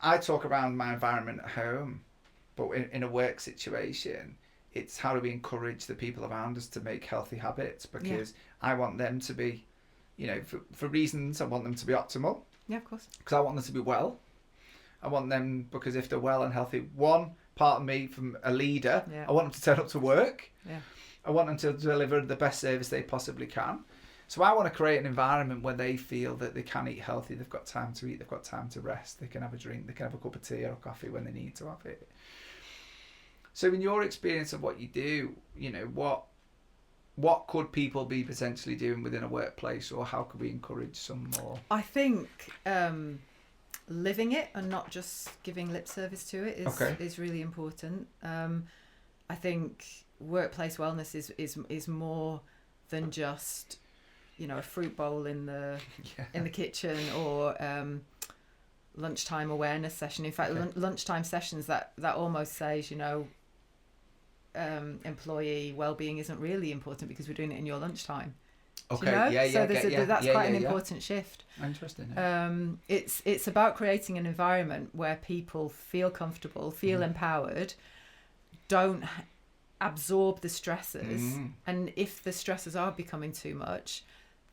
I talk around my environment at home, but in a work situation, it's how do we encourage the people around us to make healthy habits? Because I want them to be, for reasons, I want them to be optimal. Yeah, of course. Because I want them to be well. I want them, because if they're well and healthy, one part of me from a leader, I want them to turn up to work. Yeah. I want them to deliver the best service they possibly can. So I want to create an environment where they feel that they can eat healthy, they've got time to eat, they've got time to rest, they can have a drink, they can have a cup of tea or coffee when they need to have it. So in your experience of what you do, what could people be potentially doing within a workplace, or how could we encourage some more? I think living it and not just giving lip service to it is really important. I think workplace wellness is more than just a fruit bowl in the kitchen, or lunchtime awareness session. In fact, lunchtime sessions that almost says employee well-being isn't really important because we're doing it in your lunchtime. Okay. So that's quite an important shift. Interesting. It's about creating an environment where people feel comfortable, feel empowered, don't absorb the stresses, and if the stresses are becoming too much,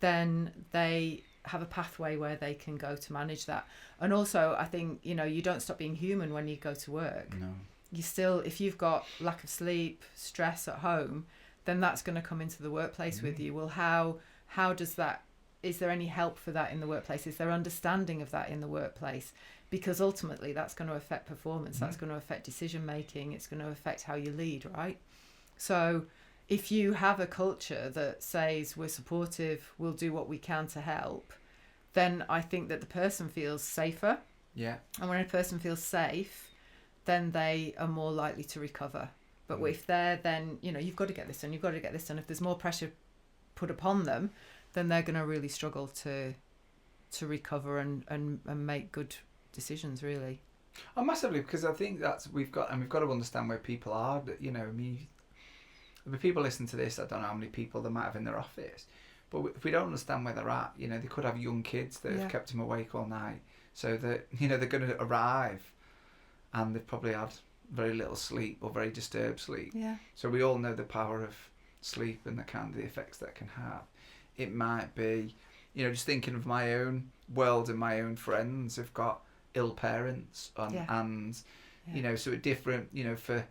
then they have a pathway where they can go to manage that. And also, I think you don't stop being human when you go to work. No. You still, if you've got lack of sleep, stress at home, then that's going to come into the workplace with you. Well, how does that, is there any help for that in the workplace? Is there understanding of that in the workplace? Because ultimately that's going to affect performance, that's going to affect decision making, it's going to affect how you lead, right? So if you have a culture that says we're supportive, we'll do what we can to help, then I think that the person feels safer. Yeah. And when a person feels safe, then they are more likely to recover. But if they're then, you've got to get this done, if there's more pressure put upon them, then they're going to really struggle to recover and make good decisions, really. Oh, massively, because I think we've got to understand where people are. If people listen to this, I don't know how many people they might have in their office, but if we don't understand where they're at, they could have young kids that have kept them awake all night, so that they're going to arrive and they've probably had very little sleep or very disturbed sleep. Yeah. So we all know the power of sleep and the effects that can have. It might be, just thinking of my own world and my own friends have got ill parents and so at different, for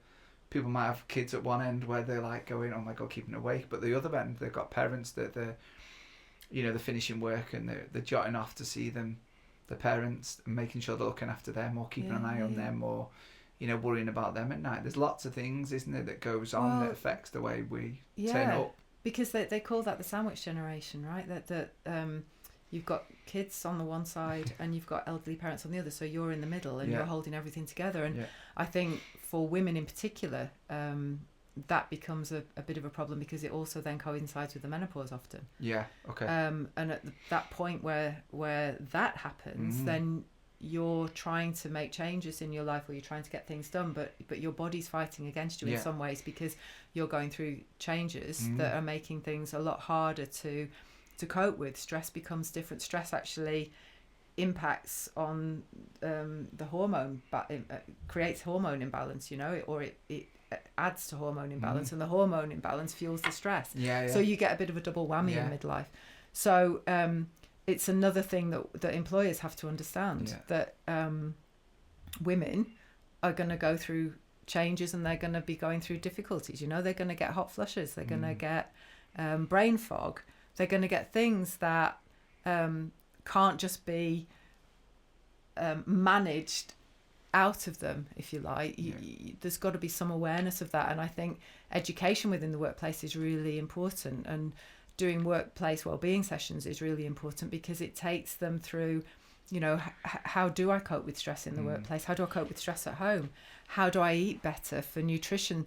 people might have kids at one end where they're like going, oh my God, keeping awake, but the other end, they've got parents that they're finishing work and they're jotting off to see them, the parents, and making sure they're looking after them or keeping an eye on them or worrying about them at night. There's lots of things, isn't there, that goes on that affects the way we turn up. Because they call that the sandwich generation, right? That you've got kids on the one side and you've got elderly parents on the other, so you're in the middle and you're holding everything together. And I think for women in particular, that becomes a bit of a problem because it also then coincides with the menopause often. Yeah, okay. And at that point where that happens, then you're trying to make changes in your life or you're trying to get things done, but your body's fighting against you in some ways because you're going through changes that are making things a lot harder to cope with. Stress becomes different. Stress actually impacts on the hormone, but creates hormone imbalance, or it adds to hormone imbalance, and the hormone imbalance fuels the stress. So you get a bit of a double whammy in midlife. So it's another thing that employers have to understand, that women are going to go through changes, and they're going to be going through difficulties. You know, they're going to get hot flushes, they're going to get brain fog, they're going to get things that can't just be managed out of them, if you like. There's got to be some awareness of that, and I think education within the workplace is really important, and doing workplace wellbeing sessions is really important, because it takes them through, you know, how do I cope with stress in the workplace? How do I cope with stress at home? How do I eat better for nutrition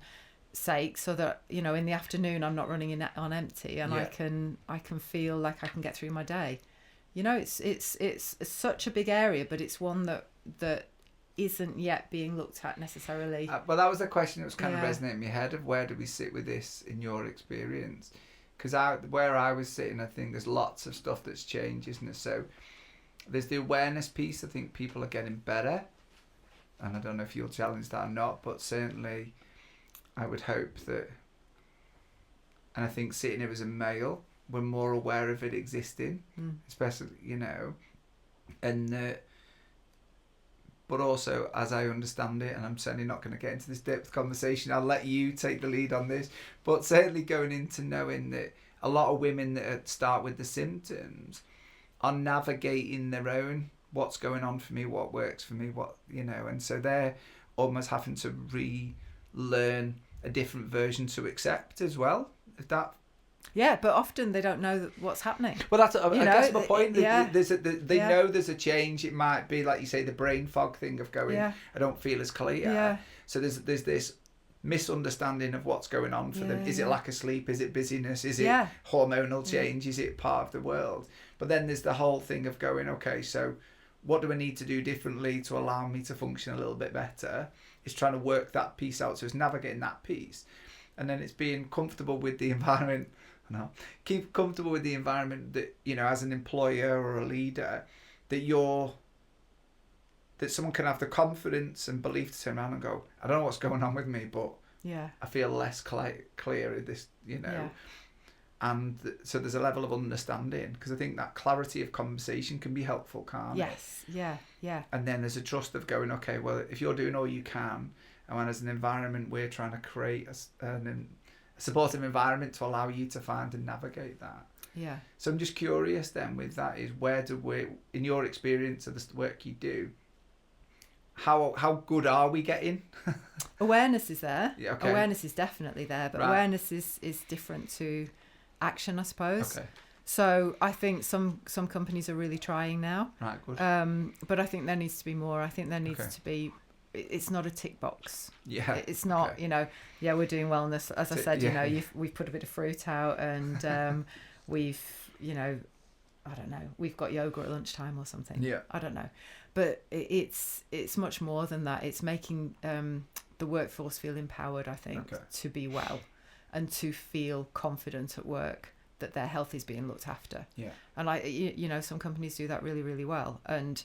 sake, so that, you know, in the afternoon I'm not running on empty, and I can feel like I can get through my day. You know, it's such a big area, but it's one that isn't yet being looked at necessarily. Well, that was the question that was kind of resonating in my head, of where do we sit with this in your experience? Because where I was sitting, I think there's lots of stuff that's changed, isn't it? So there's the awareness piece. I think people are getting better, and I don't know if you'll challenge that or not, but certainly I would hope that, and I think sitting here as a male, we're more aware of it existing, especially, you know, and but also, as I understand it, and I'm certainly not going to get into this depth conversation, I'll let you take the lead on this, but certainly going into knowing that a lot of women that start with the symptoms are navigating their own, what's going on for me, what works for me, what, you know, and so they're almost having to relearn a different version to accept as well. Is that... Yeah, but often they don't know what's happening. Well, that's I guess my point. They know there's a change. It might be, like you say, the brain fog thing of going, I don't feel as clear. Yeah. So there's this misunderstanding of what's going on for them. Is it lack of sleep? Is it busyness? Is it hormonal change? Is it part of the world? But then there's the whole thing of going, okay, so what do I need to do differently to allow me to function a little bit better? It's trying to work that piece out. So it's navigating that piece. And then it's being comfortable with the environment. Keep comfortable with the environment that, you know, as an employer or a leader, that someone can have the confidence and belief to turn around and go, I don't know what's going on with me, but I feel less clear in this, you know. And so there's a level of understanding, because I think that clarity of conversation can be helpful, can't it? Yeah. And then there's a trust of going, okay, well, if you're doing all you can, and when as an environment we're trying to create a supportive environment to allow you to find and navigate that. Yeah. So I'm just curious then with that, is where do we, in your experience of the work you do, how good are we getting? Awareness is there. Yeah, okay. Awareness is definitely there, but awareness is different to action, I suppose. Okay. So I think some companies are really trying now. Right, good. But I think there needs to be more. I think there needs to be, it's not a tick box. Yeah. It's not, you know, we're doing wellness. As I said, you know, we've put a bit of fruit out, and we've, you know, I don't know, we've got yoga at lunchtime or something. Yeah. I don't know. But it's much more than that. It's making the workforce feel empowered, I think, to be well and to feel confident at work that their health is being looked after. Yeah. And you know, some companies do that really, really well, and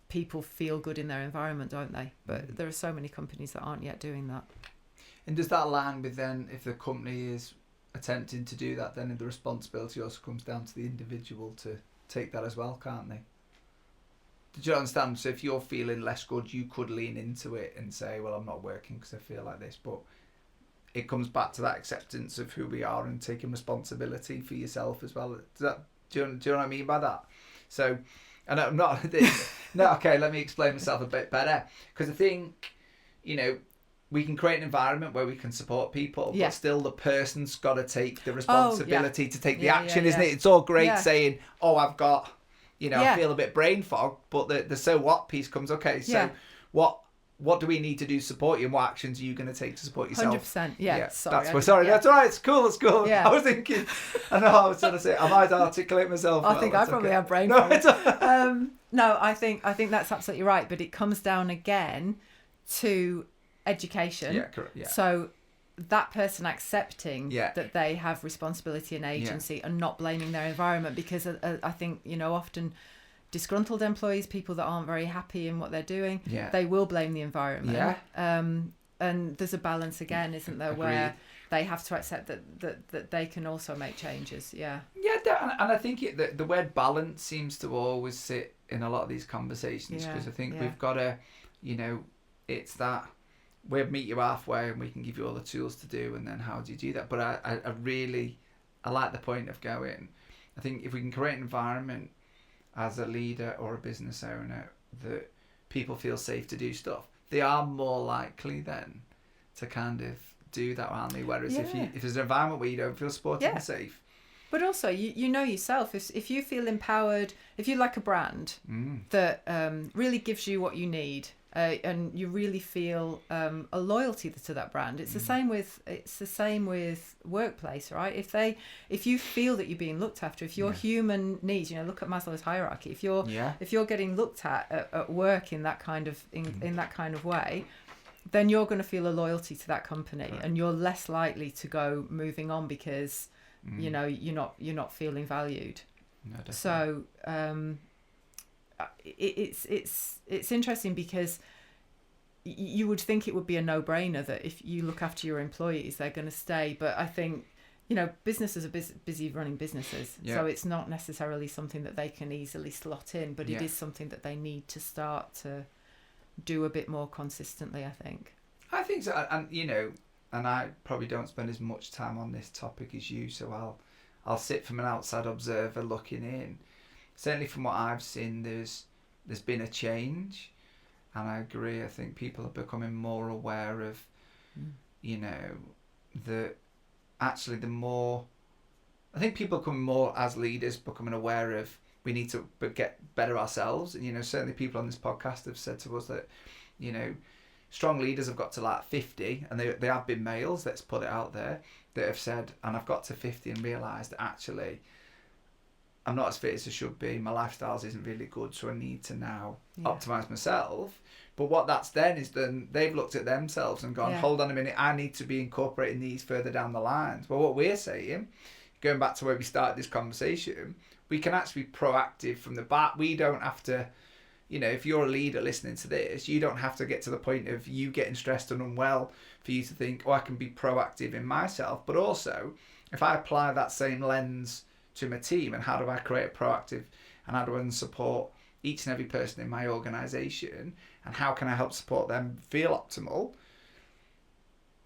people feel good in their environment, don't they? But there are so many companies that aren't yet doing that. And does that align with then, if the company is attempting to do that, then the responsibility also comes down to the individual to take that as well, can't they? Did you understand? So if you're feeling less good, you could lean into it and say, well, I'm not working because I feel like this. But it comes back to that acceptance of who we are and taking responsibility for yourself as well. Do you know what I mean by that? So, and I'm not... No, okay, let me explain myself a bit better. Because I think, you know, we can create an environment where we can support people, but still the person's got to take the responsibility to take the action, isn't it? It's all great saying, oh, I've got... You know, I feel a bit brain fog, but the so what piece comes, okay, so what do we need to do to support you, and what actions are you going to take to support yourself? 100%, yeah. Sorry, that's all right, it's cool. Yeah. I was thinking, I know I was trying to say, I might articulate myself. I think I probably have brain fog. No, I think that's absolutely right, but it comes down again to education. Yeah, correct. Yeah. So that person accepting that they have responsibility and agency and not blaming their environment, because I think, you know, often disgruntled employees, people that aren't very happy in what they're doing, they will blame the environment. And there's a balance again, isn't there, where they have to accept that they can also make changes. Yeah. Yeah, and I think the word balance seems to always sit in a lot of these conversations, because I think we've got to, it's that we'll meet you halfway and we can give you all the tools to do, and then how do you do that? But I really like the point of going, I think if we can create an environment as a leader or a business owner that people feel safe to do stuff, they are more likely then to kind of do that, aren't they? Whereas if there's an environment where you don't feel supported and safe. But also, you know yourself, if you feel empowered, if you like a brand that really gives you what you need, and you really feel a loyalty to that brand, it's the same with workplace, right? If you feel that you're being looked after, if your human needs, look at Maslow's hierarchy, if you're getting looked at work in that kind of way, then you're going to feel a loyalty to that company, and you're less likely to go moving on because you're not feeling valued. No, definitely. So it's interesting, because you would think it would be a no-brainer that if you look after your employees, they're going to stay. But I think businesses are busy running businesses, so it's not necessarily something that they can easily slot in, but it is something that they need to start to do a bit more consistently, I think. I think so, and I probably don't spend as much time on this topic as you, so I'll sit from an outside observer looking in. Certainly from what I've seen, there's been a change, and I agree. I think people are becoming more aware of, that actually I think people becoming more, as leaders, becoming aware of we need to get better ourselves. And, certainly people on this podcast have said to us that, strong leaders have got to like 50, and they have been males, let's put it out there, that have said, and I've got to 50 and realised that actually I'm not as fit as I should be, my lifestyle isn't really good, so I need to now optimise myself. But what that's then is then they've looked at themselves and gone, hold on a minute, I need to be incorporating these further down the lines. Well, what we're saying, going back to where we started this conversation, we can actually be proactive from the back. We don't have to, if you're a leader listening to this, you don't have to get to the point of you getting stressed and unwell for you to think, I can be proactive in myself. But also, if I apply that same lens to my team, and how do I create a proactive, and how do I support each and every person in my organisation, and how can I help support them feel optimal,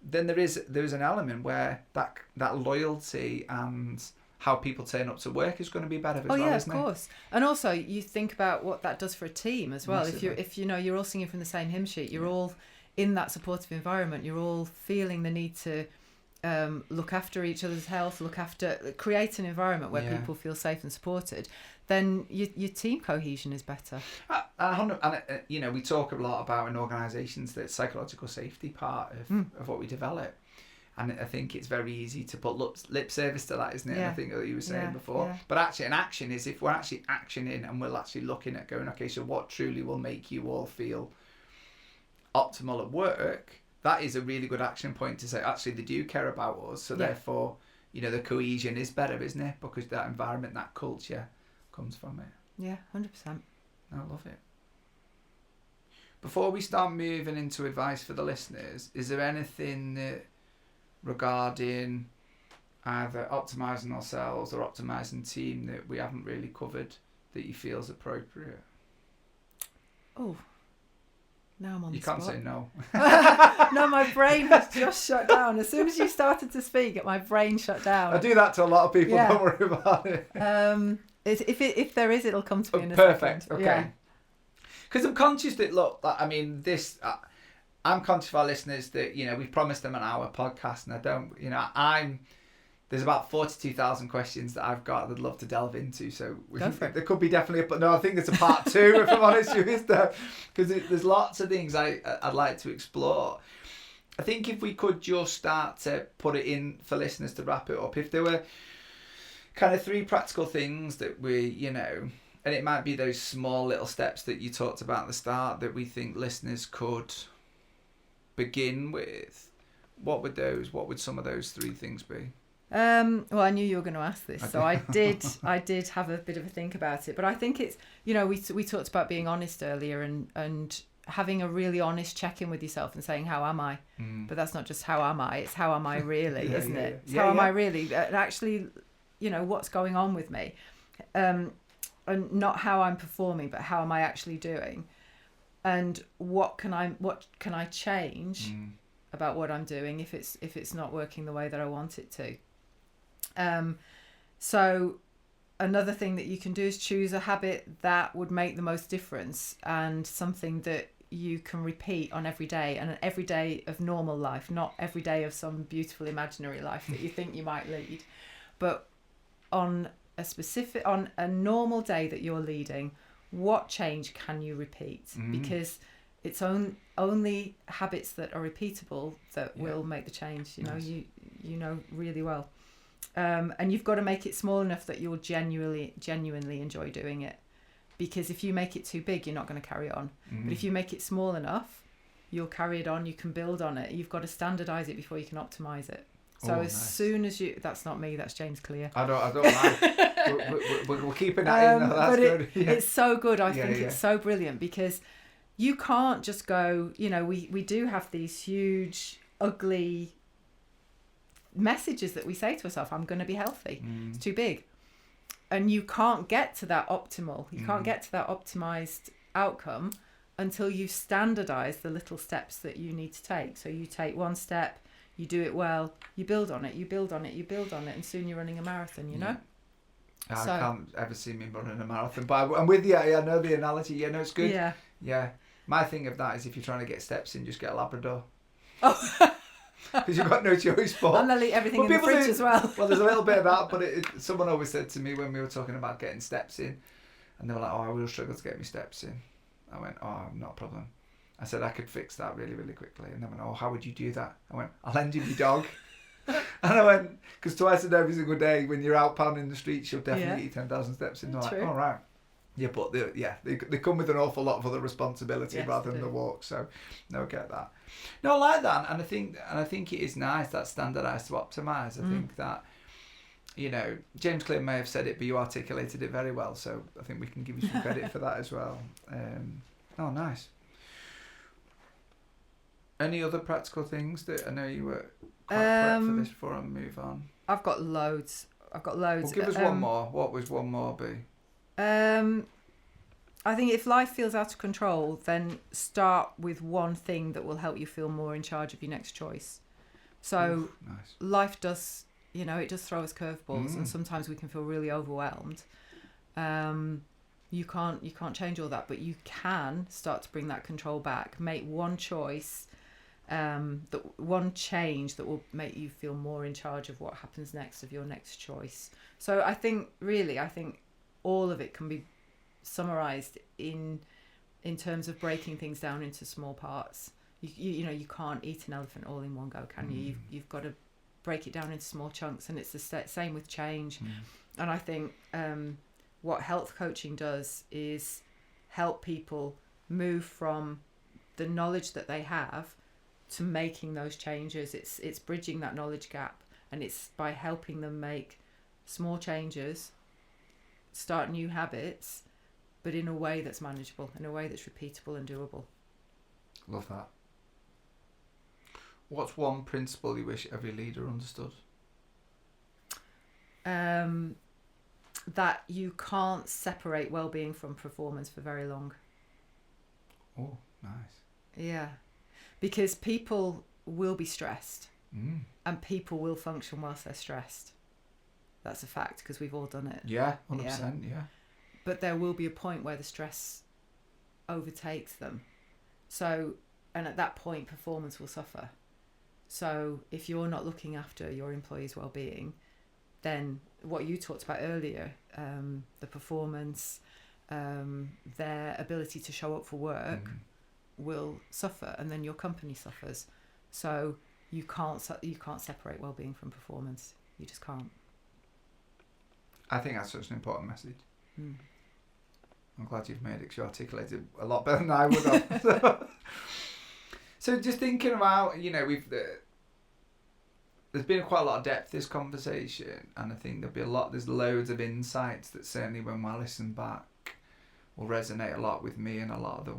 then there's an element where that loyalty and how people turn up to work is going to be better as well, isn't it? Of course. And also, you think about what that does for a team as well. Massively. If you're all singing from the same hymn sheet, you're all in that supportive environment, you're all feeling the need to look after each other's health, create an environment where people feel safe and supported, then your team cohesion is better. And we talk a lot about in organisations that psychological safety part of what we develop. And I think it's very easy to put lip service to that, isn't it? And I think that you were saying before. Yeah. But actually, an action is if we're actually actioning and we're actually looking at going, okay, so what truly will make you all feel optimal at work? That is a really good action point to say, actually, they do care about us. So therefore, the cohesion is better, isn't it? Because that environment, that culture comes from it. Yeah, 100%. I love it. Before we start moving into advice for the listeners, is there anything that regarding either optimising ourselves or optimising team that we haven't really covered that you feel is appropriate? Oh, now I'm on you the can't spot. say no. No, my brain has just shut down. As soon as you started to speak, my brain shut down. I do that to a lot of people, don't worry about it. If there is, it'll come to me in a perfect. second. Okay. Because I'm conscious that, I'm conscious of our listeners that, we've promised them an hour podcast, and I don't, there's about 42,000 questions that I've got I'd love to delve into. So there could be definitely, but no, I think there's a part 2, if I'm honest with you, because there's lots of things I'd like to explore. I think if we could just start to put it in for listeners to wrap it up, if there were kind of 3 practical things that we, and it might be those small little steps that you talked about at the start that we think listeners could begin with, what would some of those 3 things be? Well, I knew you were going to ask this, so I did have a bit of a think about it. But I think it's, we talked about being honest earlier, and having a really honest check-in with yourself and saying, how am I? But that's not just how am I, it's how am I really, isn't it? It's how am I really? Actually, what's going on with me? And not how I'm performing, but how am I actually doing? And what can I change about what I'm doing if it's not working the way that I want it to? So another thing that you can do is choose a habit that would make the most difference, and something that you can repeat on every day, and every day of normal life, not every day of some beautiful imaginary life that you think you might lead, but on a normal day that you're leading, what change can you repeat? Because it's only habits that are repeatable that will make the change. You know really well. And you've got to make it small enough that you'll genuinely enjoy doing it. Because if you make it too big, you're not going to carry on. But if you make it small enough, you'll carry it on, you can build on it. You've got to standardise it before you can optimise it. So soon as you... That's not me, that's James Clear. I don't like... we're keeping that in. That's good. It's so good. I think it's so brilliant, because you can't just go... we do have these huge, ugly messages that we say to ourselves. I'm going to be healthy. It's too big. And you can't get to that optimal. You can't get to that optimized outcome until you standardize the little steps that you need to take. So you take one step, you do it well, you build on it, you build on it, you build on it, and soon you're running a marathon, I can't ever see me running a marathon, but I'm with you. I know the analogy. Yeah, no, it's good. Yeah. My thing of that is, if you're trying to get steps in, just get a Labrador. Oh. Because you've got no choice but. And they'll eat everything in the fridge as well. Well, there's a little bit of that, but someone always said to me when we were talking about getting steps in, and they were like, I will struggle to get my steps in. I went, not a problem. I said, I could fix that really, really quickly. And they went, how would you do that? I went, I'll lend you my dog. And I went, because twice a day, every single day, when you're out pounding the streets, you'll definitely eat 10,000 steps in. They're like, all right. Yeah, but they come with an awful lot of other responsibility rather than the walk. So, no, I get that. No, I like that, and I think it is nice that standardised to optimise. I think that, James Clear may have said it, but you articulated it very well. So I think we can give you some credit for that as well. Nice. Any other practical things that I know you were quite prepped for this before I move on? I've got loads. Well, give us one more. What was one more, B? I think if life feels out of control, then start with one thing that will help you feel more in charge of your next choice. So nice. Life does, it does throw us curveballs, and sometimes we can feel really overwhelmed. You can't change all that, but you can start to bring that control back. Make one choice, one change that will make you feel more in charge of what happens next, of your next choice. So I think all of it can be summarized in terms of breaking things down into small parts. You can't eat an elephant all in one go, can you? You've got to break it down into small chunks, and it's the same with change. And I think what health coaching does is help people move from the knowledge that they have to making those changes. It's bridging that knowledge gap, and it's by helping them make small changes, start new habits, but in a way that's manageable, in a way that's repeatable and doable. Love that. What's one principle you wish every leader understood? That you can't separate well-being from performance for very long. Oh, nice. Yeah, because people will be stressed, and people will function whilst they're stressed. That's a fact, because we've all done it. Yeah, 100%, yeah. But there will be a point where the stress overtakes them. So, and at that point, performance will suffer. So if you're not looking after your employees' well-being, then what you talked about earlier, the performance, their ability to show up for work will suffer, and then your company suffers. So you can't separate well-being from performance. You just can't. I think that's such an important message. I'm glad you've made it, because you articulated a lot better than I would have. So just thinking about, there's been quite a lot of depth to this conversation, and I think there's loads of insights that certainly when I listen back will resonate a lot with me, and a lot of the,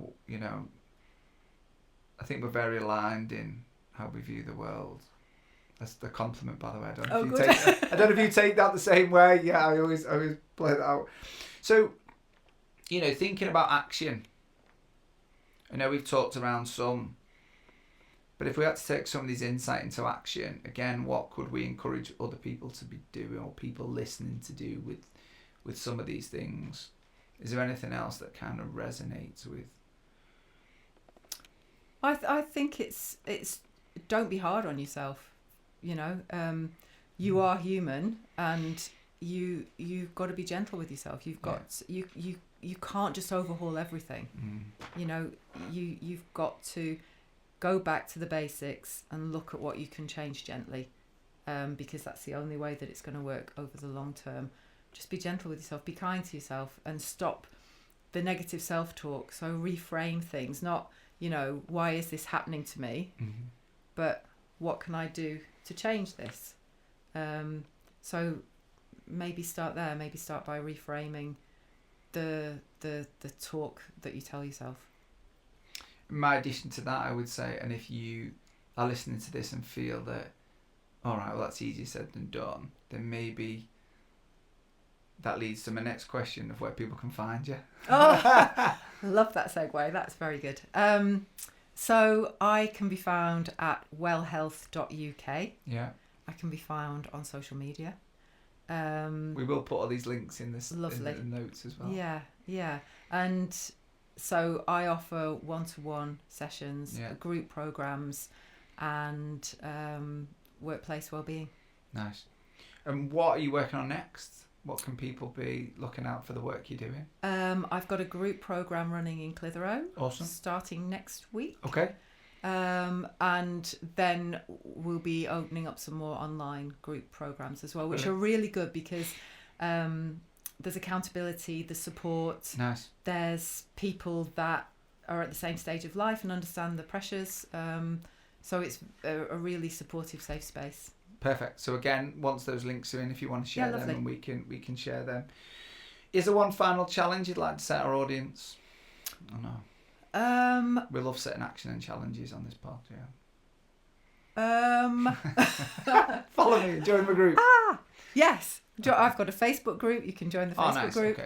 I think we're very aligned in how we view the world. That's the compliment, by the way. I don't know if you take that the same way. Yeah, I always play that out. So, thinking about action. I know we've talked around some, but if we had to take somebody's insight into action, again, what could we encourage other people to be doing, or people listening to do with some of these things? Is there anything else that kind of resonates with? I think it's don't be hard on yourself. You are human, and you've got to be gentle with yourself. You've got you can't just overhaul everything. You've got to go back to the basics and look at what you can change gently, because that's the only way that it's going to work over the long term. Just be gentle with yourself, be kind to yourself, and stop the negative self-talk. So reframe things, not, why is this happening to me? Mm-hmm. But what can I do to change this? So maybe start there. Maybe start by reframing the talk that you tell yourself. My addition to that, I would say, and if you are listening to this and feel that, all right, well, that's easier said than done, then maybe that leads to my next question of where people can find you. Oh, love that segue. That's very good. So I can be found at wellhealth.uk. Yeah. I can be found on social media. We will put all these links in this in the notes as well. Yeah. And so I offer one-to-one sessions, group programs, and workplace wellbeing. Nice. And what are you working on next? What can people be looking out for the work you're doing? I've got a group program running in Clitheroe. Awesome. Starting next week. Okay. And then we'll be opening up some more online group programs as well, which are really good because there's accountability, there's support. Nice. There's people that are at the same stage of life and understand the pressures. So it's a really supportive, safe space. Perfect. So again, once those links are in, if you want to share them, and we can share them. Is there one final challenge you'd like to set our audience? Oh no. We love setting action and challenges on this pod, yeah. Follow me, join my group. Yes. I've got a Facebook group. You can join the Facebook group,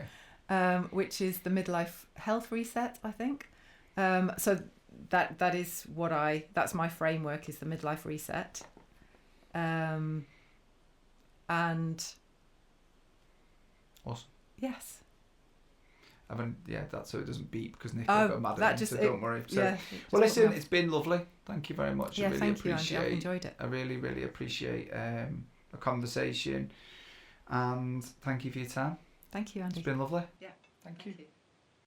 okay. Which is the Midlife Health Reset, I think. So that is that's my framework, is the Midlife Reset. And awesome. Yes. That's so it doesn't beep because Nick will go mad at me, so don't worry. So, well, listen, it's been lovely. Thank you very much. Yeah, I really thank appreciate. You, Andy. I've enjoyed it. I really, really appreciate a conversation, and thank you for your time. Thank you, Andy. It's been lovely. Yeah. Thank you.